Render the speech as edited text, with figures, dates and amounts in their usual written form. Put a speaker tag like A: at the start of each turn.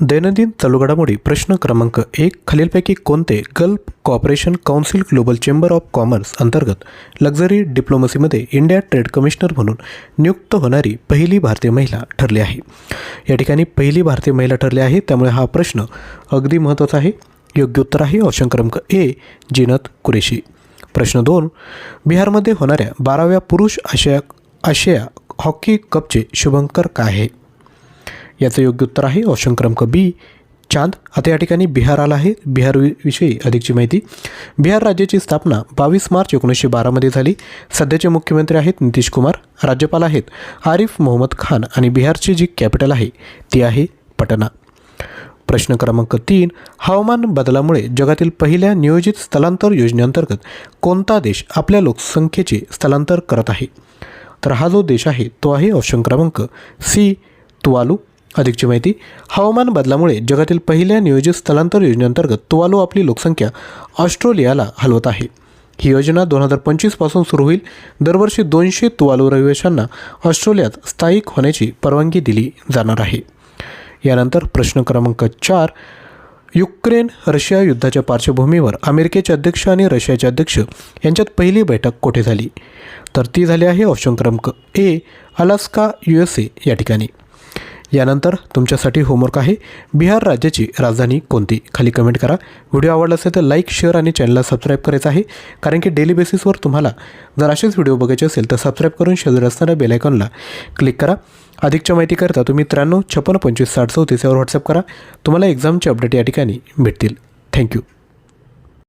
A: दैनंदिन चालू घडामोडी. प्रश्न क्रमांक 1. खालीलपैकी कोणते Gulf Cooperation Council Global Chamber of Commerce अंतर्गत लक्झरी डिप्लोमसीमध्ये इंडिया ट्रेड कमिशनर म्हणून नियुक्त होणारी पहिली भारतीय महिला ठरली आहे? या ठिकाणी पहिली भारतीय महिला ठरली आहे, त्यामुळे हा प्रश्न अगदी महत्त्वाचा आहे. योग्य उत्तर आहे ऑप्शन क्रमांक ए, जीनत कुरेशी. प्रश्न 2. बिहारमध्ये होणाऱ्या 12व्या पुरुष आशिया हॉकी कपचे शुभंकर काय आहे? याचं योग्य उत्तर आहे ऑप्शन क्रमांक बी, चांद. आता या ठिकाणी बिहार आला आहे. बिहारविषयी अधिकची माहिती. बिहार राज्याची स्थापना 22 मार्च 1912मध्ये झाली. सध्याचे मुख्यमंत्री आहेत नितीश कुमार. राज्यपाल आहेत आरिफ मोहम्मद खान आणि बिहारची जी कॅपिटल आहे ती आहे पटना. प्रश्न क्रमांक 3. हवामान बदलामुळे जगातील पहिल्या नियोजित स्थलांतर योजनेअंतर्गत कोणता देश आपल्या लोकसंख्येचे स्थलांतर करत आहे? तर हा जो देश आहे तो आहे ऑप्शन क्रमांक सी, तुवालू. अधिकची माहिती. हवामान बदलामुळे जगातील पहिल्या नियोजित स्थलांतर योजनेअंतर्गत तुवालू आपली लोकसंख्या ऑस्ट्रेलियाला हलवत आहे. ही योजना 2025 पासून सुरू होईल. दरवर्षी 200 तुवालू रहिवाशांना ऑस्ट्रेलियात स्थायिक होण्याची परवानगी दिली जाणार आहे. यानंतर प्रश्न क्रमांक 4. युक्रेन रशिया युद्धाच्या पार्श्वभूमीवर अमेरिकेचे अध्यक्ष आणि रशियाचे अध्यक्ष यांच्यात पहिली बैठक कोठे झाली? तर ती झाली आहे ऑप्शन क्रमांक ए, अलास्का, USA या ठिकाणी. यानंतर तुमच्यासाठी होमवर्क आहे. बिहार राज्याची राजधानी कोणती? खाली कमेंट करा. व्हिडिओ आवडला असेल तर लाईक, शेअर आणि चॅनलला सबस्क्राईब करायचं आहे, कारण की डेली बेसिसवर तुम्हाला जर असेच व्हिडिओ बघायचे असेल तर सबस्क्राईब करून शेजारी असणाऱ्या बेल आयकॉनला क्लिक करा. अधिकच्या माहितीकरता तुम्ही 93 56 25 60 34 यावर व्हॉट्सअप करा. तुम्हाला एक्झामचे अपडेट या ठिकाणी भेटतील. थँक्यू.